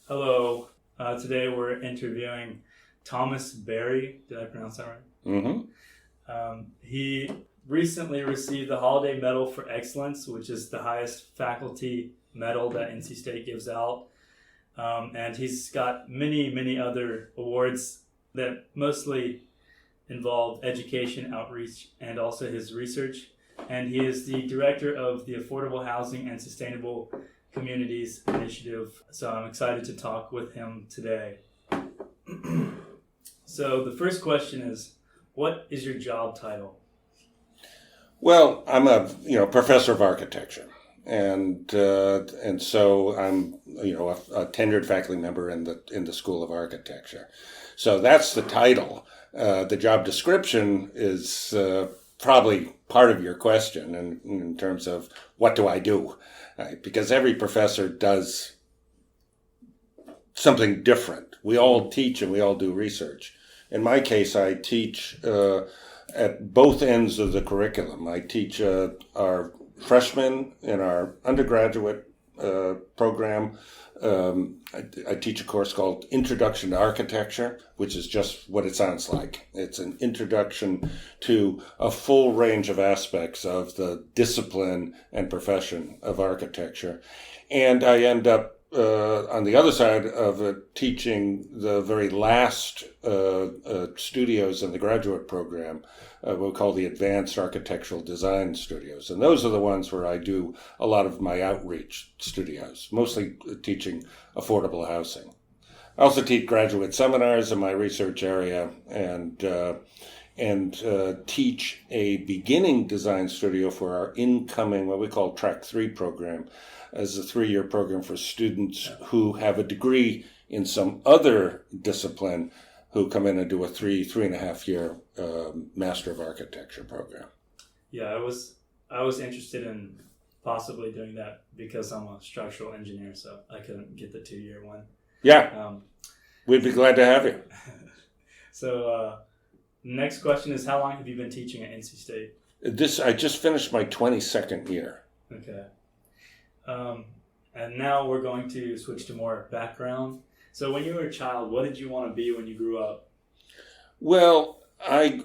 Hello. Today we're interviewing Thomas Barrie. Did I pronounce that right? He recently received the Holladay Medal for Excellence, which is the highest faculty medal that NC State gives out. And he's got many other awards that mostly involve education, outreach, and also his research. And he is the director of the Affordable Housing and Sustainable Communities Initiative. So I'm excited to talk with him today. So the first question is, what is your job title? Well, I'm a professor of architecture, and so I'm a tenured faculty member in the School of Architecture. So that's the title. The job description is probably part of your question in terms of what do I do, right? Because every professor does something different. We all teach and we all do research. In my case, I teach at both ends of the curriculum. I teach our freshmen in our undergraduate program. I teach a course called Introduction to Architecture, which is just what it sounds like. It's an introduction to a full range of aspects of the discipline and profession of architecture. And I end up on the other side of it, teaching the very last studios in the graduate program, we'll call the Advanced Architectural Design Studios. And those are the ones where I do a lot of my outreach studios, mostly teaching affordable housing. I also teach graduate seminars in my research area and teach a beginning design studio for our incoming, what we call Track 3 program, as a 3-year program for students who have a degree in some other discipline who come in and do a 3.5 year Master of Architecture program. Yeah, I was interested in possibly doing that because I'm a structural engineer, so I couldn't get the 2-year one. Yeah, we'd be glad to have you. So next question is, how long have you been teaching at NC State? I just finished my 22nd year. Okay. And now we're going to switch to more background. So when you were a child, what did you want to be when you grew up? Well, I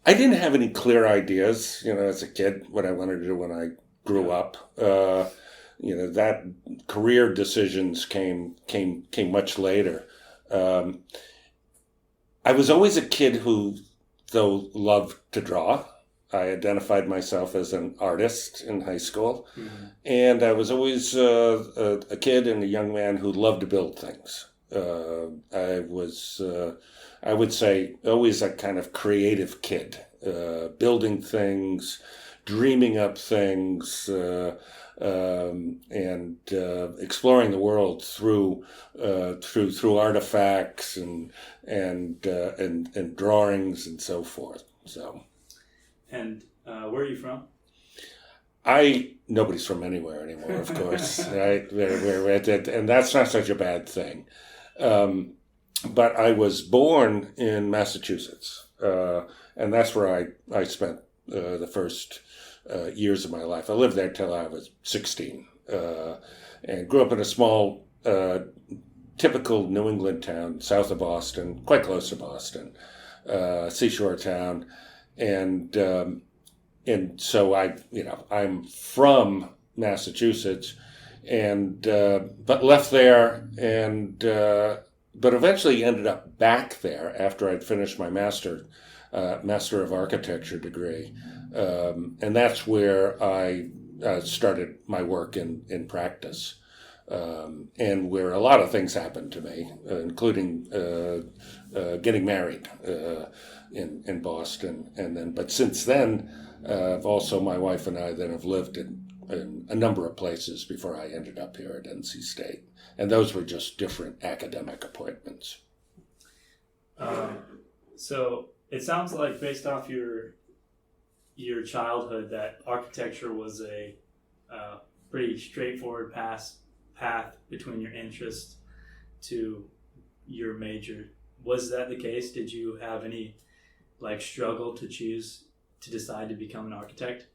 didn't have any clear ideas, as a kid, what I wanted to do when I grew up. That career decisions came much later. I was always a kid who, though, loved to draw. I identified myself as an artist in high school, and I was always a kid and a young man who loved to build things. I was, I would say, always a kind of creative kid, building things, dreaming up things, and exploring the world through artifacts and drawings and so forth. So. And where are you from? Nobody's from anywhere anymore, of course, right? And that's not such a bad thing. But I was born in Massachusetts, and that's where I spent the first years of my life. I lived there till I was 16, and grew up in a small, typical New England town, south of Boston, quite close to Boston, seashore town. And so I'm from Massachusetts, but left there, but eventually ended up back there after I'd finished my Master of Architecture degree, and that's where I started my work in practice, and where a lot of things happened to me, including getting married. In Boston, but since then, also my wife and I then have lived in a number of places before I ended up here at NC State, and those were just different academic appointments. So it sounds like, based off your childhood, that architecture was a pretty straightforward path between your interest to your major. Was that the case? Did you have any struggle to decide to become an architect?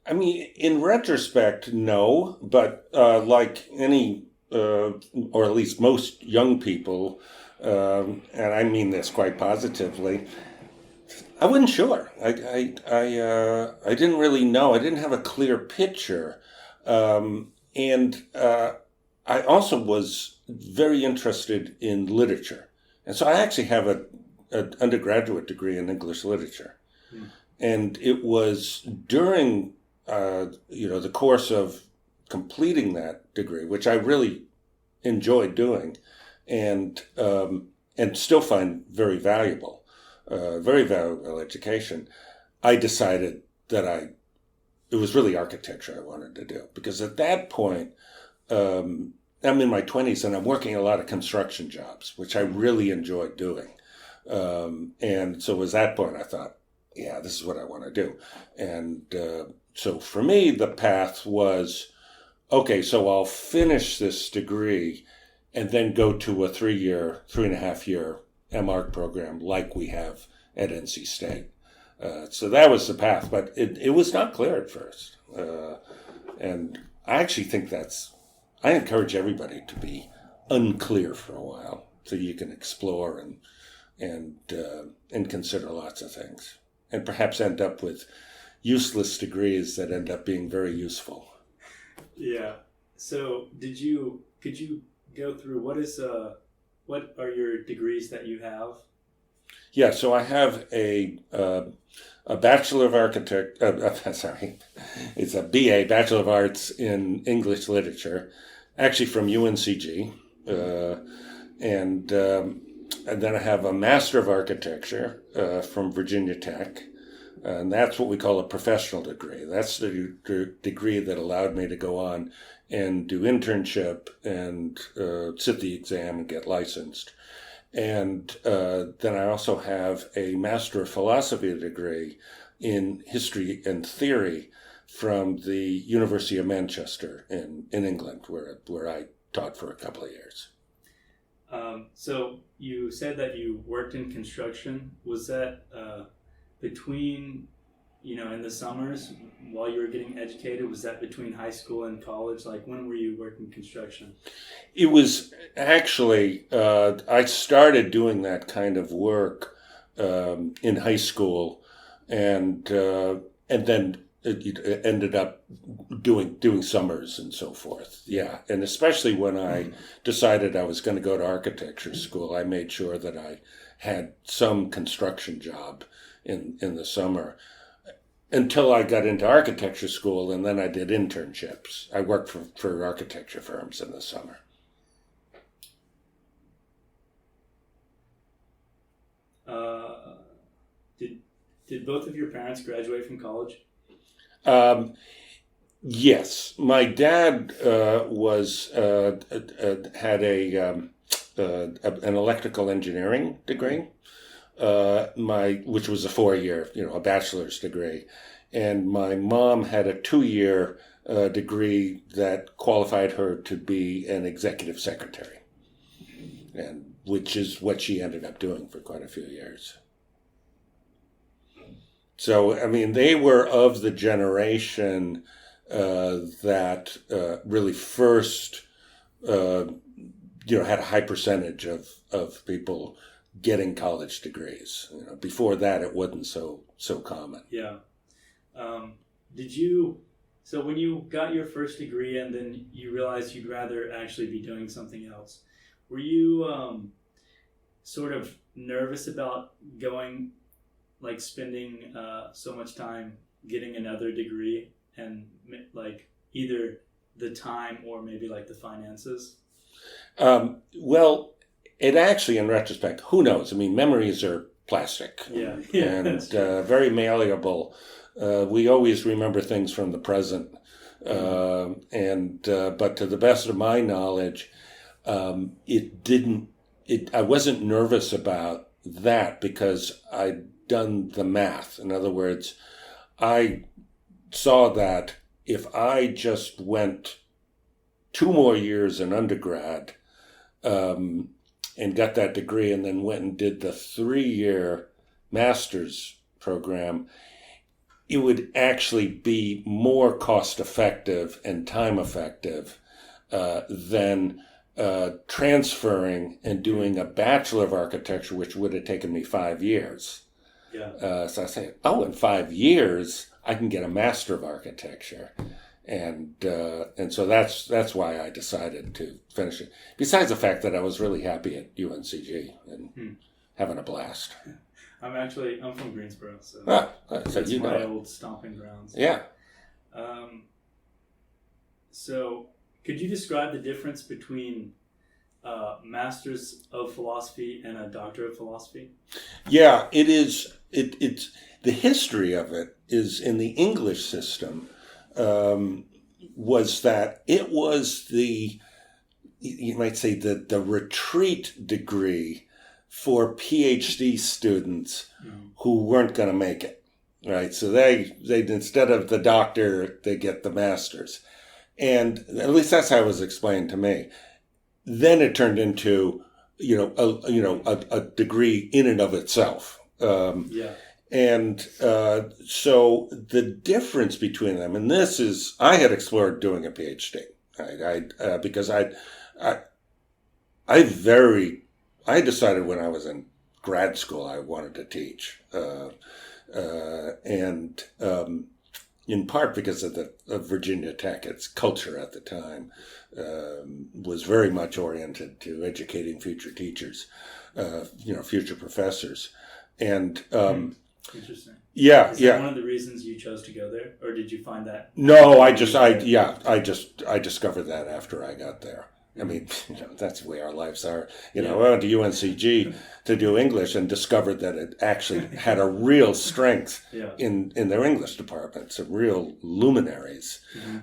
I mean, in retrospect, no, but like any or at least most young people, and I mean this quite positively, I wasn't sure. I didn't really know. I didn't have a clear picture, and I also was very interested in literature, and so I actually have an undergraduate degree in English literature, and it was during the course of completing that degree, which I really enjoyed doing, and still find very valuable education. I decided that it was really architecture I wanted to do, because at that point, I'm in my 20s and I'm working a lot of construction jobs, which I really enjoyed doing. And so it was that point I thought, yeah, this is what I want to do. And so for me, the path was, okay, so I'll finish this degree and then go to a 3.5 year MArch program like we have at NC State. So that was the path, but it was not clear at first. And I actually think I encourage everybody to be unclear for a while so you can explore and consider lots of things, and perhaps end up with useless degrees that end up being very useful. Yeah. So could you go through what are your degrees that you have? Yeah, so I have a Bachelor of it's a BA, Bachelor of Arts in English Literature, actually from UNCG, and then I have a Master of Architecture from Virginia Tech, and that's what we call a professional degree. That's the degree that allowed me to go on and do internship and sit the exam and get licensed. And then I also have a Master of Philosophy degree in History and Theory from the University of Manchester in England, where I taught for a couple of years. So you said that you worked in construction. Was that between, in the summers while you were getting educated? Was that between high school and college? Like, when were you working construction? It was actually, I started doing that kind of work in high school, and then it ended up doing summers and so forth. Yeah, and especially when I decided I was going to go to architecture school, I made sure that I had some construction job in the summer, until I got into architecture school, and then I did internships. I worked for architecture firms in the summer. Did both of your parents graduate from college? Yes, my dad had an electrical engineering degree, which was a 4-year, a bachelor's degree, and my mom had a 2-year degree that qualified her to be an executive secretary, and which is what she ended up doing for quite a few years. So, I mean, they were of the generation that really first, had a high percentage of people getting college degrees. Before that, it wasn't so common. Yeah. So when you got your first degree and then you realized you'd rather actually be doing something else, were you sort of nervous about spending so much time getting another degree, and either the time or maybe the finances? Well, it actually, in retrospect, who knows? I mean, memories are plastic. Yeah. And very malleable. We always remember things from the present. But to the best of my knowledge, I wasn't nervous about that because I'd done the math. In other words, I saw that if I just went 2 more years in undergrad, and got that degree and then went and did the 3-year master's program, it would actually be more cost effective and time effective than transferring and doing a Bachelor of Architecture, which would have taken me 5 years. Yeah. So I say, in 5 years, I can get a Master of Architecture. And so that's why I decided to finish it. Besides the fact that I was really happy at UNCG and having a blast. I'm from Greensboro, so that's my old stomping grounds. Yeah. So could you describe the difference between Masters of Philosophy and a Doctor of Philosophy? Yeah, it is. It's the history of it is in the English system. Was that it was you might say the retreat degree for PhD students who weren't going to make it, right? So they instead of the doctor, they get the master's, and at least that's how it was explained to me. Then it turned into a degree in and of itself. And so the difference between them, and this is, I had explored doing a PhD, right? Because I decided when I was in grad school I wanted to teach, and in part because of Virginia Tech, its culture at the time was very much oriented to educating future teachers, future professors, and. Interesting. Yeah, Is that one of the reasons you chose to go there, or did you find that? No, I discovered that after I got there. I mean, that's the way our lives are. I went to UNCG to do English and discovered that it actually had a real strength in their English department, some real luminaries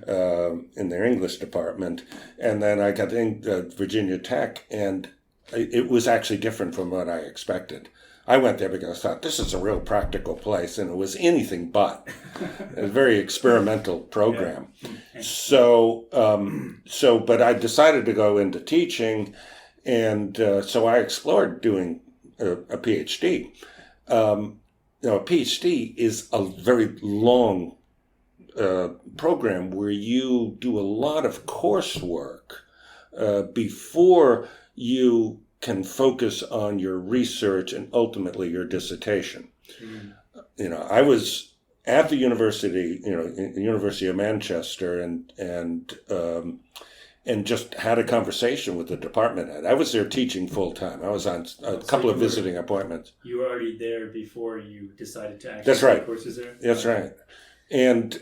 in their English department. And then I got to Virginia Tech, and it was actually different from what I expected. I went there because I thought this is a real practical place, and it was anything but. It was a very experimental program. So, but I decided to go into teaching, and so I explored doing a PhD. A PhD is a very long program where you do a lot of coursework before you can focus on your research and ultimately your dissertation. I was at the university, in the University of Manchester, and just had a conversation with the department head. I was there teaching full time. I was on a couple of visiting appointments. You were already there before you decided to actually take courses there? That's right. And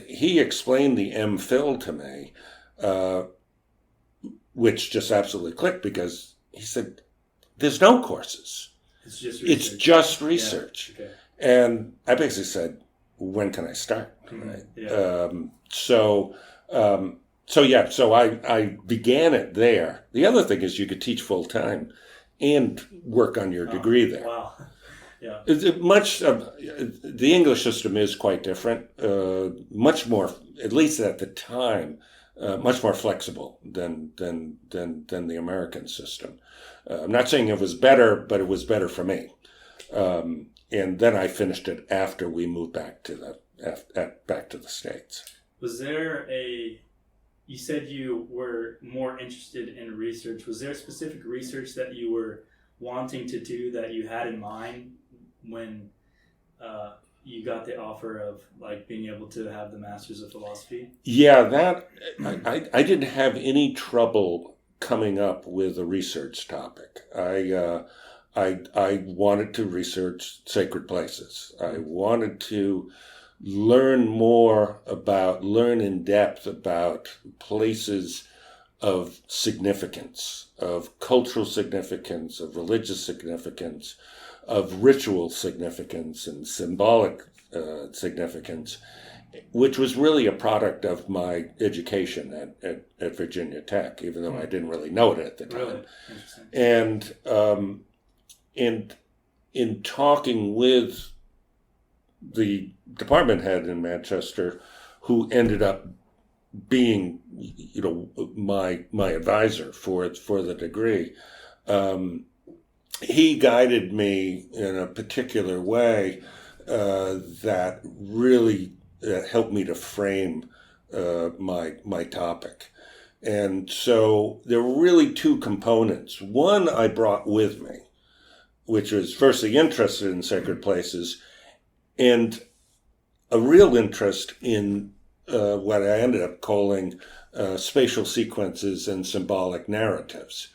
he explained the MPhil to me, which just absolutely clicked because he said, there's no courses. It's just research. Yeah. Okay. And I basically said, when can I start? Right? Yeah. So I began it there. The other thing is you could teach full time and work on your degree there. Wow. Yeah. The English system is quite different, much more, at least at the time, much more flexible than the American system. I'm not saying it was better, but it was better for me. And then I finished it after we moved back to the States. Was there you said you were more interested in research. Was there specific research that you were wanting to do that you had in mind when you got the offer of being able to have the Masters of Philosophy? Yeah, I didn't have any trouble coming up with a research topic. I wanted to research sacred places. I wanted to learn in depth about places of significance, of cultural significance, of religious significance, of ritual significance and symbolic significance, which was really a product of my education at Virginia Tech, even though I didn't really know it at the time. Really? Interesting. And in talking with the department head in Manchester, who ended up being, my advisor for the degree, he guided me in a particular way that really helped me to frame my topic. And so there were really two components. One I brought with me, which was firstly interested in sacred places, and a real interest in what I ended up calling spatial sequences and symbolic narratives.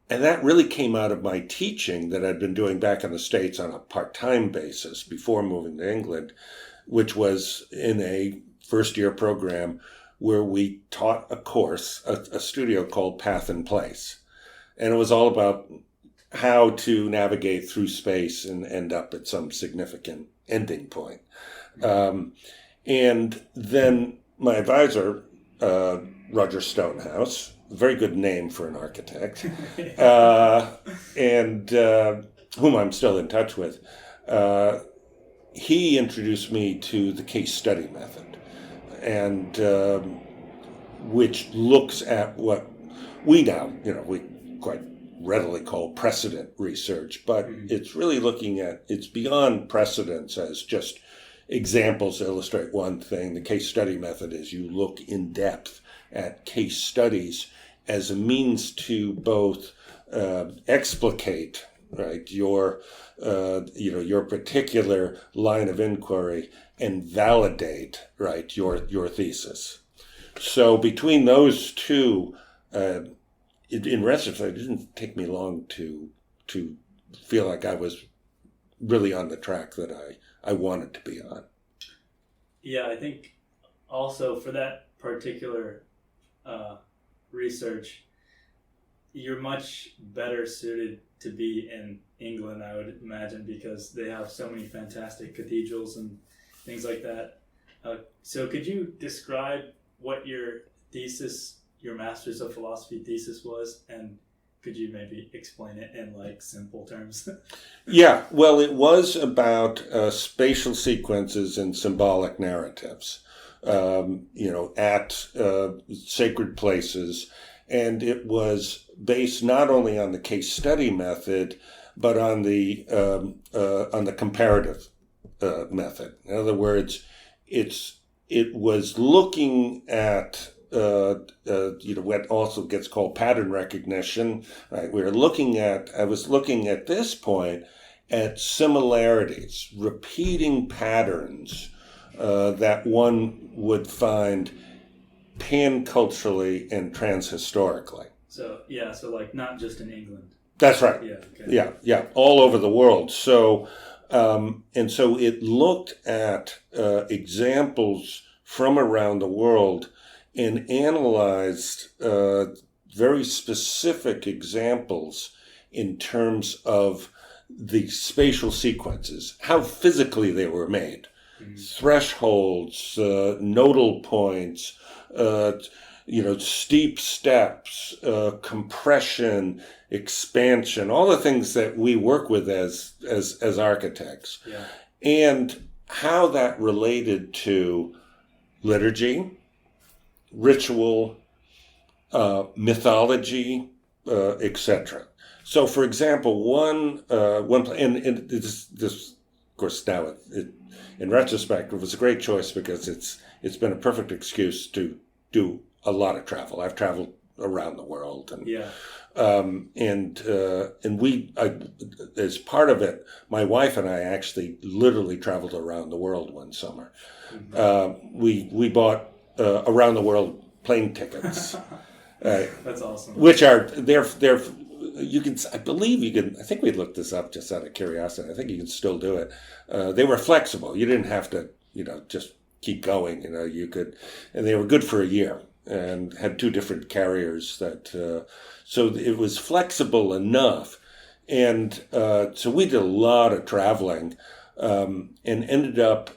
And that really came out of my teaching that I'd been doing back in the States on a part-time basis before moving to England, which was in a first-year program where we taught a course, a studio called Path and Place. And it was all about how to navigate through space and end up at some significant ending point. And then my advisor, Roger Stonehouse, very good name for an architect, and whom I'm still in touch with, he introduced me to the case study method, and which looks at what we now, we quite readily call precedent research, but it's really looking at, it's beyond precedents as just examples to illustrate one thing. The case study method is you look in depth at case studies as a means to both explicate, right, your particular line of inquiry and validate, right, your thesis. So between those two, in retrospect, it didn't take me long to feel like I was really on the track that I wanted to be on. Yeah, I think also for that particular research, you're much better suited to be in England, I would imagine, because they have so many fantastic cathedrals and things like that. So could you describe what your thesis, your Master's of Philosophy thesis was, and could you maybe explain it in simple terms? Yeah, well, it was about spatial sequences and symbolic narratives, at sacred places, and it was based not only on the case study method, but on the comparative method. In other words, it was looking at what also gets called pattern recognition. Right? I was looking at this point at similarities, repeating patterns that one would find pan-culturally and trans-historically. So not just in England. That's right. Yeah. Okay. Yeah, all over the world. So, and so it looked at examples from around the world and analyzed very specific examples in terms of the spatial sequences, how physically they were made, thresholds, nodal points, steep steps, compression, expansion, all the things that we work with as architects, and how that related to liturgy, ritual, mythology, etc. So, for example, one and this of course now in retrospect it was a great choice because it's been a perfect excuse to do a lot of travel. I've traveled around the world, and as part of it, my wife and I actually literally traveled around the world one summer. We bought around the world plane tickets. That's awesome. Which are they're I believe you can. I think we looked this up just out of curiosity. I think you can still do it. They were flexible. You didn't have to just keep going. You could, and they were good for a year and had two different carriers that. So it was flexible enough, and so we did a lot of traveling, and ended up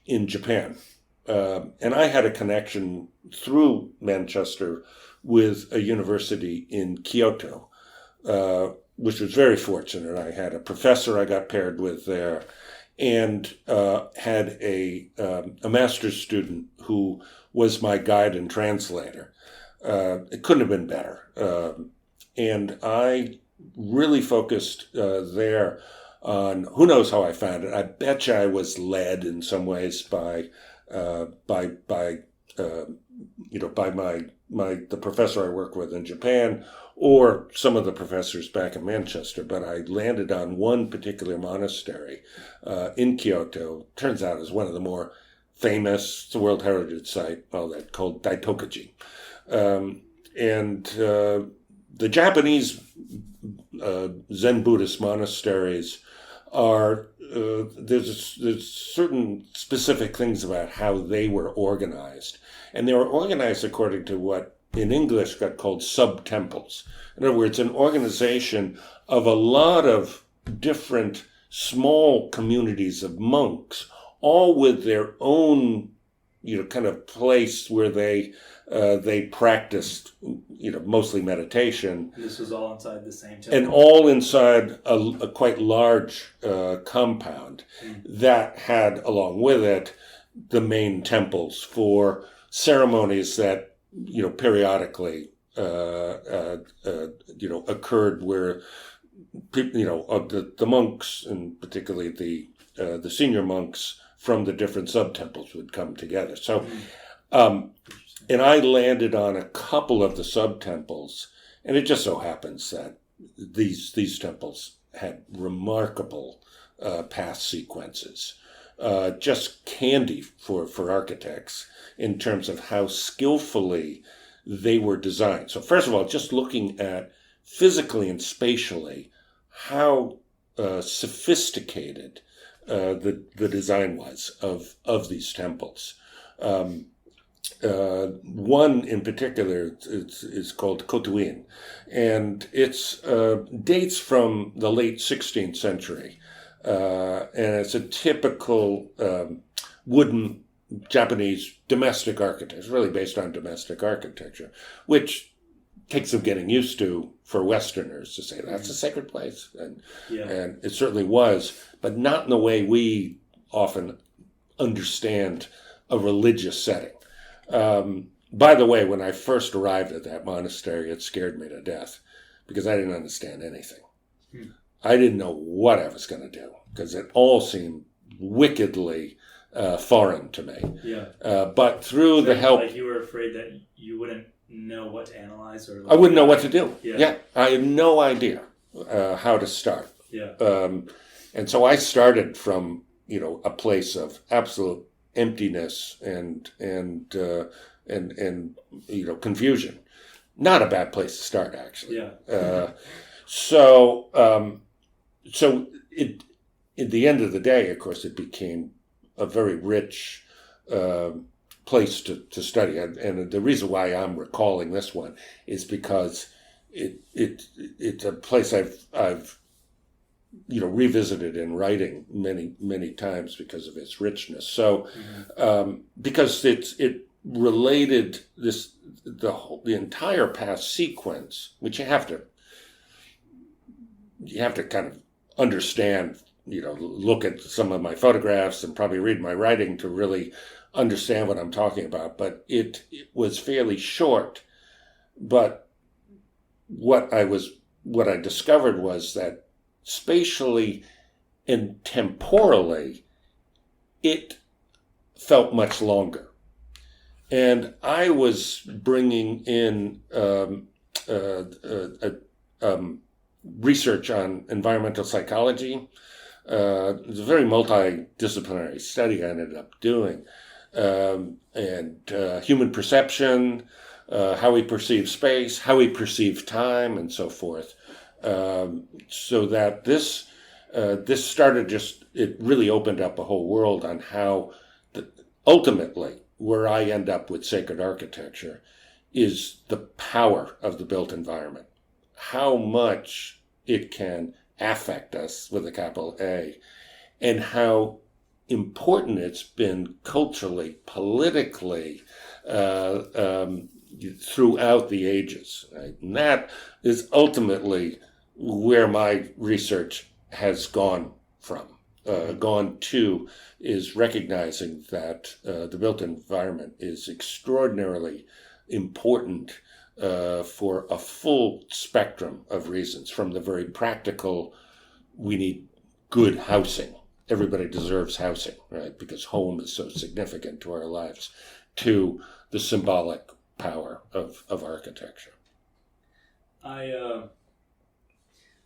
in Japan. And I had a connection through Manchester with a university in Kyoto, which was very fortunate. I had a professor I got paired with there, and had a master's student who was my guide and translator. It couldn't have been better. And I really focused there on, who knows how I found it. I bet you I was led in some ways by my the professor I work with in Japan or some of the professors back in Manchester, but I landed on one particular monastery in Kyoto. Turns out is one of the more famous, it's a World Heritage Site, all that, called Daitokaji. The Japanese Zen Buddhist monasteries are, there's certain specific things about how they were organized. And they were organized according to what in English got called sub-temples. In other words, an organization of a lot of different small communities of monks, all with their own, kind of place where they practiced, mostly meditation. This was all inside the same temple. And all inside a quite large compound that had, along with it, the main temples for ceremonies that, periodically, occurred where, the monks, and particularly the senior monks from the different sub-temples would come together. So, and I landed on a couple of the sub-temples, and it just so happens that these temples had remarkable path sequences, just candy for architects in terms of how skillfully they were designed. So first of all, just looking at physically and spatially how sophisticated the design was of these temples. One in particular is called Kotuin, and it's dates from the late 16th century, and it's a typical wooden Japanese domestic architecture, really based on domestic architecture, which takes some getting used to for Westerners to say that's a sacred place, and it certainly was, but not in the way we often understand a religious setting. By the way, when I first arrived at that monastery, it scared me to death because I didn't understand anything. I didn't know what I was going to do because it all seemed wickedly foreign to me. But through the help... Like you were afraid that you wouldn't know what to analyze? Or I wouldn't know what to do. I had no idea how to start. And so I started from, a place of absolute emptiness and confusion. Not a bad place to start, actually. So at the end of the day, of course, it became a very rich place to study, and the reason why I'm recalling this one is because it's a place I've revisited in writing many times because of its richness. So, because it related the entire past sequence, which you have to kind of understand, look at some of my photographs and probably read my writing to really understand what I'm talking about. But it was fairly short. But what I discovered was that spatially and temporally, it felt much longer. And I was bringing in research on environmental psychology. It was a very multidisciplinary study I ended up doing. And human perception, how we perceive space, how we perceive time, and so forth. So that this started it really opened up a whole world on how ultimately where I end up with sacred architecture is the power of the built environment, how much it can affect us with a capital A, and how important it's been culturally, politically, throughout the ages. Right? And that is ultimately where my research has gone to, is recognizing that the built environment is extraordinarily important for a full spectrum of reasons, from the very practical, we need good housing. Everybody deserves housing, right? Because home is so significant to our lives, to the symbolic, power of architecture.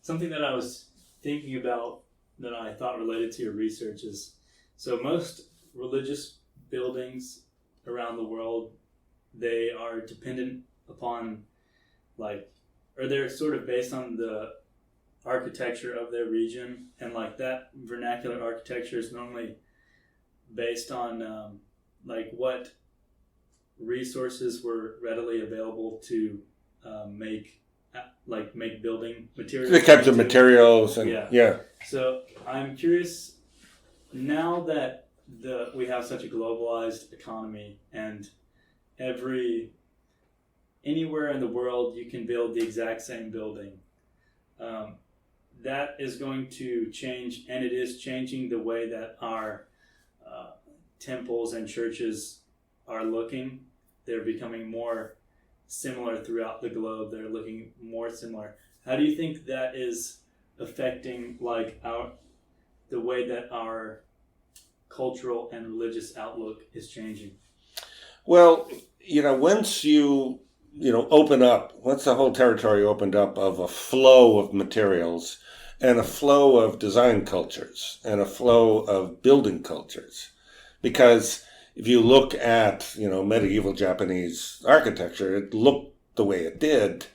Something that I was thinking about that I thought related to your research is, so most religious buildings around the world, they are dependent upon, like, or they're sort of based on the architecture of their region, and like that vernacular architecture is normally based on like what resources were readily available to make building materials. The types of materials and yeah. So I'm curious, now that we have such a globalized economy and anywhere in the world you can build the exact same building, that is going to change, and it is changing the way that our temples and churches are looking. They're becoming more similar throughout the globe. They're looking more similar. How do you think that is affecting the way that our cultural and religious outlook is changing? Well, once you open up, once the whole territory opened up of a flow of materials and a flow of design cultures and a flow of building cultures, because if you look at, medieval Japanese architecture, it looked the way it did,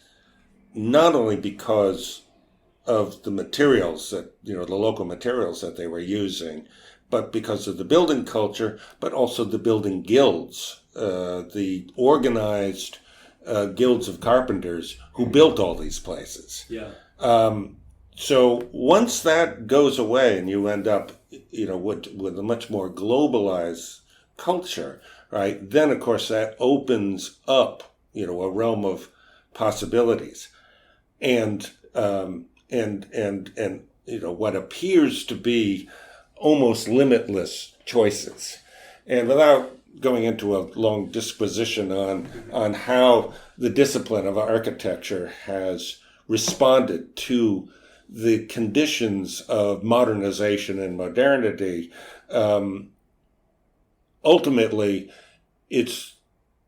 not only because of the materials that, the local materials that they were using, but because of the building culture, but also the building guilds, the organized guilds of carpenters who built all these places. Yeah. So once that goes away and you end up, with a much more globalized culture, right? Then, of course, that opens up, a realm of possibilities, and what appears to be almost limitless choices. And without going into a long disquisition on how the discipline of architecture has responded to the conditions of modernization and modernity, ultimately, it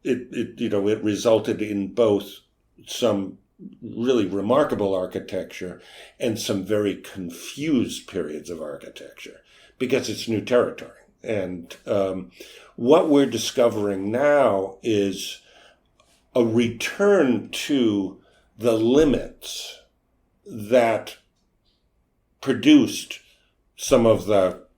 resulted in both some really remarkable architecture and some very confused periods of architecture, because it's new territory. And what we're discovering now is a return to the limits that produced some of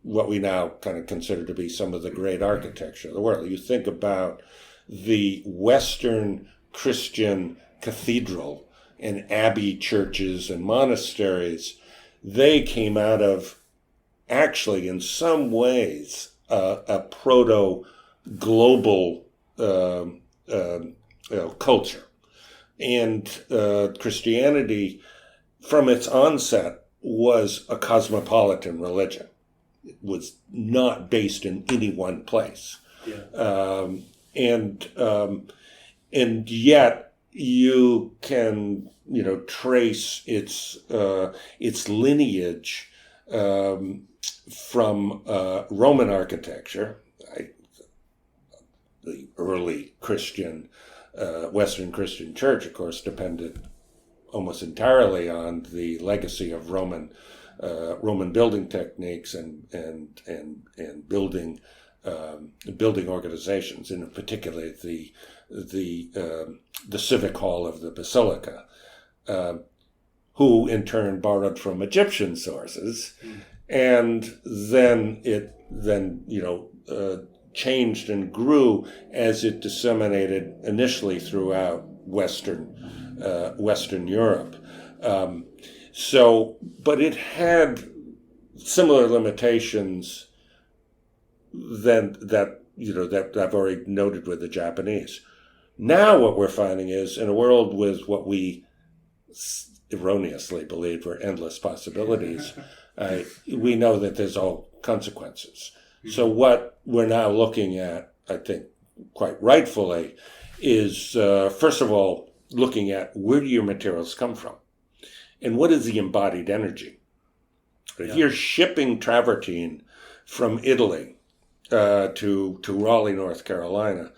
what we now kind of consider to be some of the great architecture of the world. You think about the Western Christian cathedral and abbey churches and monasteries. They came out of, actually, in some ways, a proto-global culture. And Christianity, from its onset, was a cosmopolitan religion. It was not based in any one place. Yeah. And yet you can, trace its lineage from Roman architecture. The early Christian, Western Christian church, of course, depended almost entirely on the legacy of Roman building techniques and building organizations, and particularly the civic hall of the basilica, who in turn borrowed from Egyptian sources, and then changed and grew as it disseminated initially throughout Western Europe. But it had similar limitations that I've already noted with the Japanese. Now what we're finding is, in a world with what we erroneously believed were endless possibilities, we know that there's all consequences. Mm-hmm. So what we're now looking at, I think quite rightfully, is first of all looking at where do your materials come from? And what is the embodied energy? Yeah. If you're shipping travertine from Italy to Raleigh, North Carolina,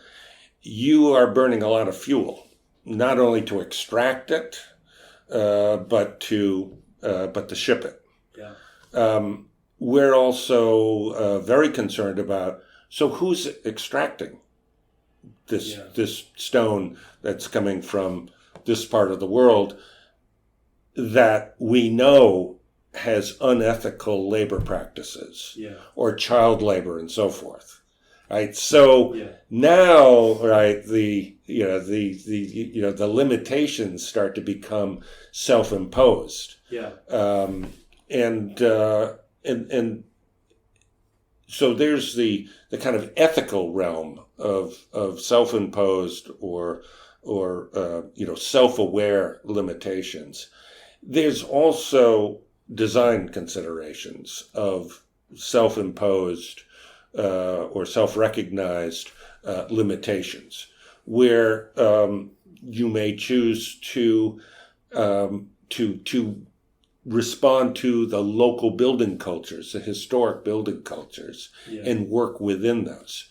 you are burning a lot of fuel, not only to extract it, but to ship it. Yeah. We're also very concerned about, so who's extracting this stone that's coming from this part of the world that we know has unethical labor practices, or child labor and so forth, right? So now, right, the limitations start to become self-imposed. And so there's the kind of ethical realm of self-imposed or self-aware limitations. There's also design considerations of self-imposed or self-recognized limitations, where you may choose to respond to the local building cultures, the historic building cultures, and work within those.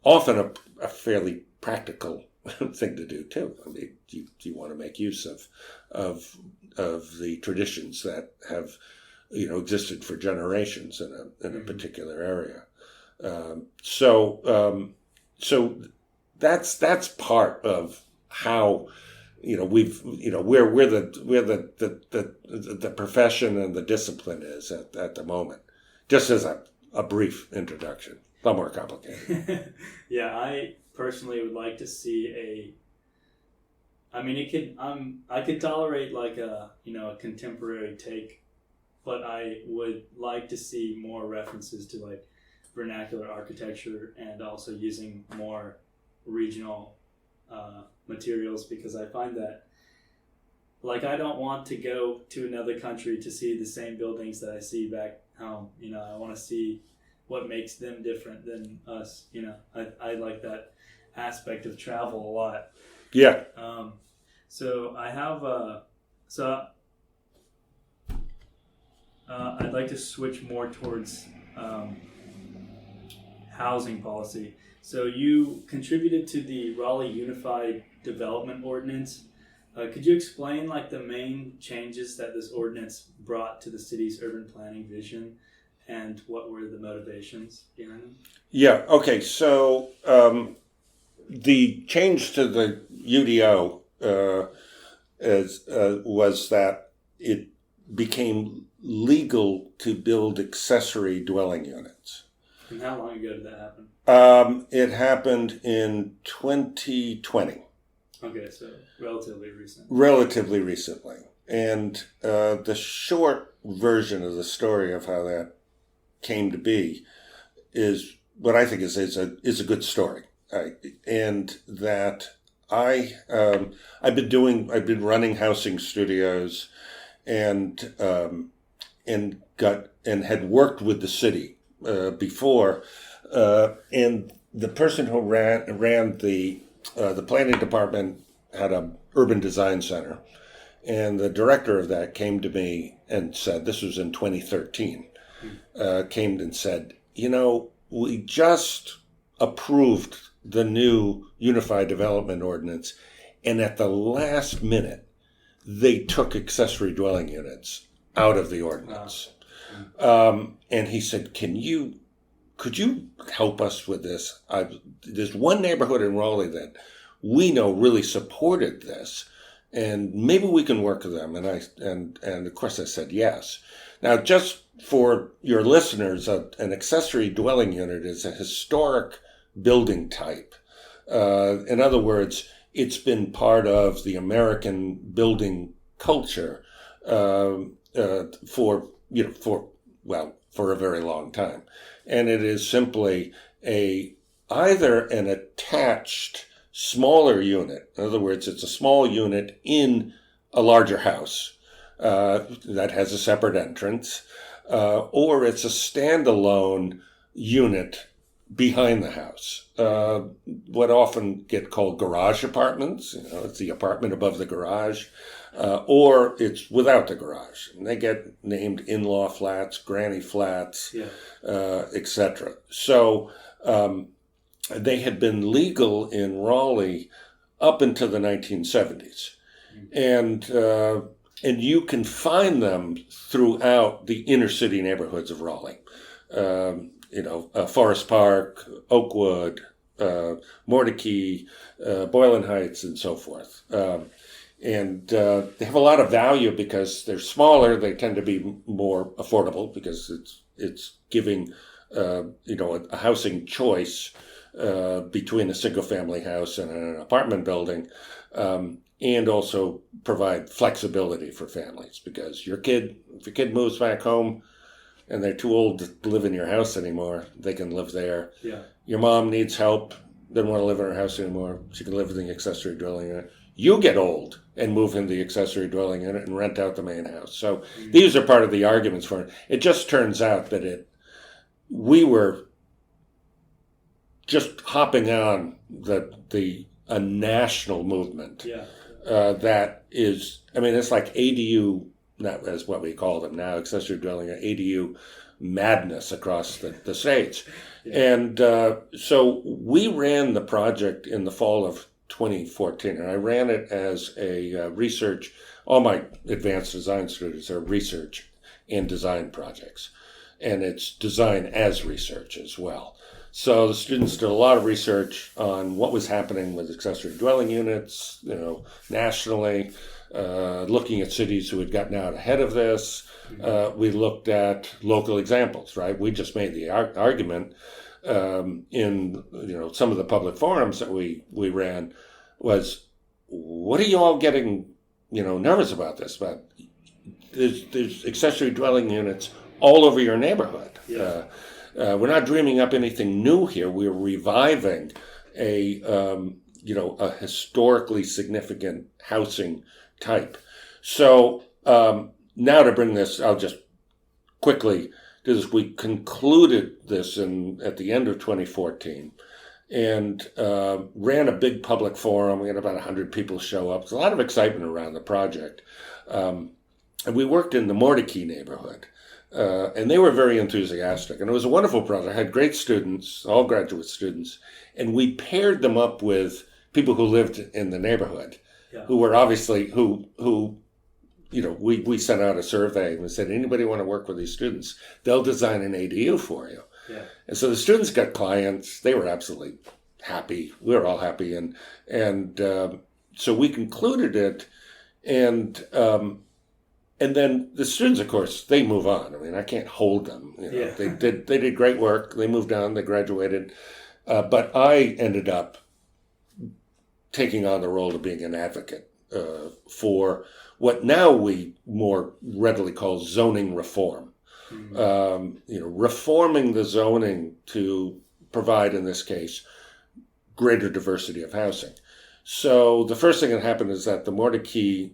Often a fairly practical thing to do too. I mean, you want to make use of the traditions that have existed for generations in a particular area. So that's part of how we're the profession and the discipline is at the moment. Just as a brief introduction, a lot more complicated. Yeah, I personally would like to see I could tolerate like a contemporary take, but I would like to see more references to like vernacular architecture and also using more regional materials, because I find that like I don't want to go to another country to see the same buildings that I see back home. I want to see what makes them different than us. I like that aspect of travel a lot. Yeah. So I have I'd like to switch more towards housing policy. So you contributed to the Raleigh Unified Development Ordinance. Could you explain like the main changes that this ordinance brought to the city's urban planning vision, and what were the motivations behind them? Yeah. Okay. So the change to the UDO was that it became legal to build accessory dwelling units. And how long ago did that happen? It happened in 2020. Okay, so relatively recent. Relatively recently. And the short version of the story of how that came to be is what I think is a good story. And that I've been running housing studios and had worked with the city before, and the person who ran the planning department had an urban design center, and the director of that came to me and said, this was in 2013, came and said, we just approved the new Unified Development Ordinance, and at the last minute, they took accessory dwelling units out of the ordinance. And he said, could you help us with this? There's one neighborhood in Raleigh that we know really supported this, and maybe we can work with them. And of course I said yes. Now, just for your listeners, an accessory dwelling unit is a historic building type. In other words, it's been part of the American building culture for a very long time. And it is simply either an attached smaller unit. In other words, it's a small unit in a larger house that has a separate entrance, or it's a standalone unit behind the house. What often get called garage apartments, it's the apartment above the garage, or it's without the garage. And they get named in-law flats, granny flats, etc. So they had been legal in Raleigh up until the 1970s. And you can find them throughout the inner city neighborhoods of Raleigh. Forest Park, Oakwood, Mordecai, Boylan Heights, and so forth. And they have a lot of value because they're smaller. They tend to be more affordable because it's giving a housing choice between a single-family house and an apartment building, and also provide flexibility for families because if your kid moves back home and they're too old to live in your house anymore, they can live there. Yeah. Your mom needs help, doesn't want to live in her house anymore, she can live in the accessory dwelling unit. You get old and move in the accessory dwelling unit and rent out the main house. So these are part of the arguments for it. It just turns out that we were just hopping on a national movement. Yeah. That is, it's like ADU, not as what we call them now, accessory dwelling, ADU madness across the states. Yeah. And so we ran the project in the fall of 2014, and I ran it as a research. All my advanced design students are research and design projects, and it's design as research as well. So the students did a lot of research on what was happening with accessory dwelling units, nationally, looking at cities who had gotten out ahead of this. We looked at local examples, right? We just made the argument in some of the public forums that we ran was, what are you all getting nervous about this? But there's accessory dwelling units all over your neighborhood. Yeah. We're not dreaming up anything new here. We're reviving a historically significant housing type. So now to bring this, I'll just quickly do this. We concluded this at the end of 2014 and ran a big public forum. We had about 100 people show up. There's a lot of excitement around the project. And we worked in the Mordecai neighborhood. And they were very enthusiastic. And it was a wonderful project. I had great students, all graduate students. And we paired them up with people who lived in the neighborhood, who were obviously, we sent out a survey and we said, anybody want to work with these students? They'll design an ADU for you. Yeah. And so the students got clients. They were absolutely happy. We were all happy. And so we concluded it. And then the students, of course, they move on. I can't hold them. They did great work. They moved on. They graduated. But I ended up taking on the role of being an advocate for what now we more readily call zoning reform. Mm-hmm. Reforming the zoning to provide, in this case, greater diversity of housing. So the first thing that happened is that the Mordecai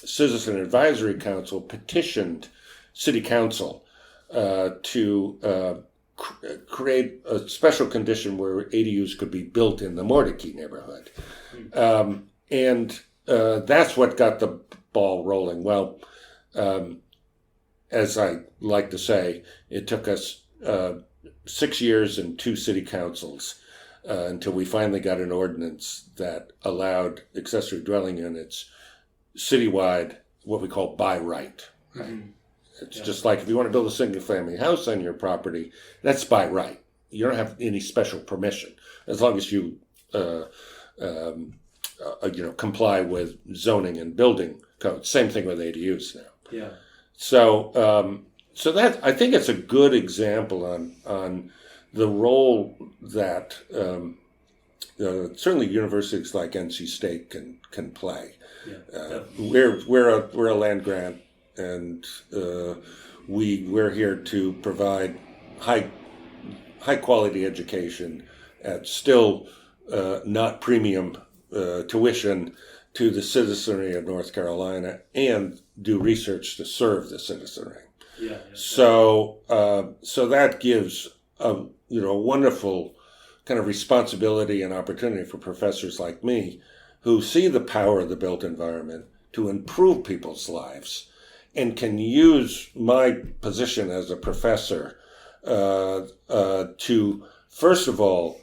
Citizen Advisory Council petitioned City Council to create a special condition where ADUs could be built in the Mordecai neighborhood. And that's what got the ball rolling. Well, as I like to say, it took us 6 years and 2 city councils until we finally got an ordinance that allowed accessory dwelling units citywide, what we call by right. Right? Mm-hmm. It's just like if you want to build a single-family house on your property, that's by right. You don't have any special permission as long as you, comply with zoning and building codes. Same thing with ADUs now. Yeah. So that I think it's a good example on the role that certainly universities like NC State can play. Yeah, we're a land grant, and we're here to provide high quality education at still not premium tuition to the citizenry of North Carolina, and do research to serve the citizenry. Yeah. So that gives a wonderful kind of responsibility and opportunity for professors like me, who see the power of the built environment to improve people's lives, and can use my position as a professor to, first of all,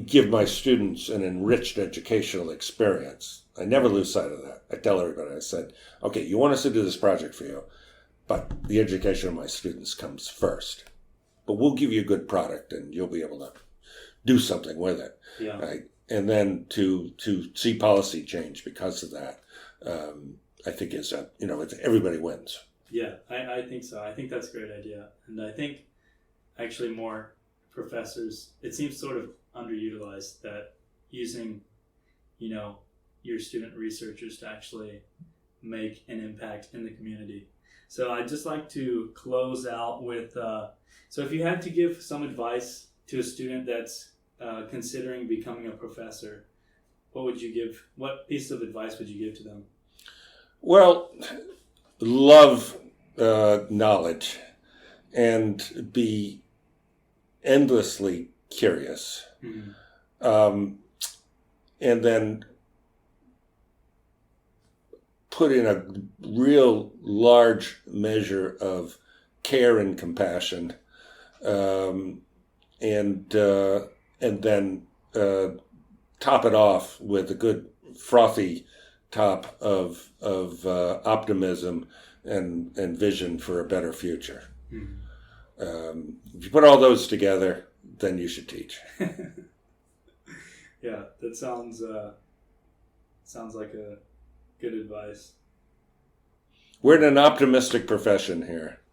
give my students an enriched educational experience. I never lose sight of that. I tell everybody, I said, okay, you want us to do this project for you, but the education of my students comes first. But we'll give you a good product and you'll be able to do something with it. Yeah. Right? And then to see policy change because of that, I think it's everybody wins. Yeah, I think so. I think that's a great idea. And I think actually more professors, it seems sort of underutilized that using, your student researchers to actually make an impact in the community. So I'd just like to close out with, so if you had to give some advice to a student that's considering becoming a professor, what piece of advice would you give to them? Well, love knowledge and be endlessly curious. Mm-hmm. And then put in a real large measure of care and compassion, and then top it off with a good frothy top of optimism and vision for a better future. Mm-hmm. If you put all those together, then you should teach. Yeah, that sounds like a good advice. We're in an optimistic profession here.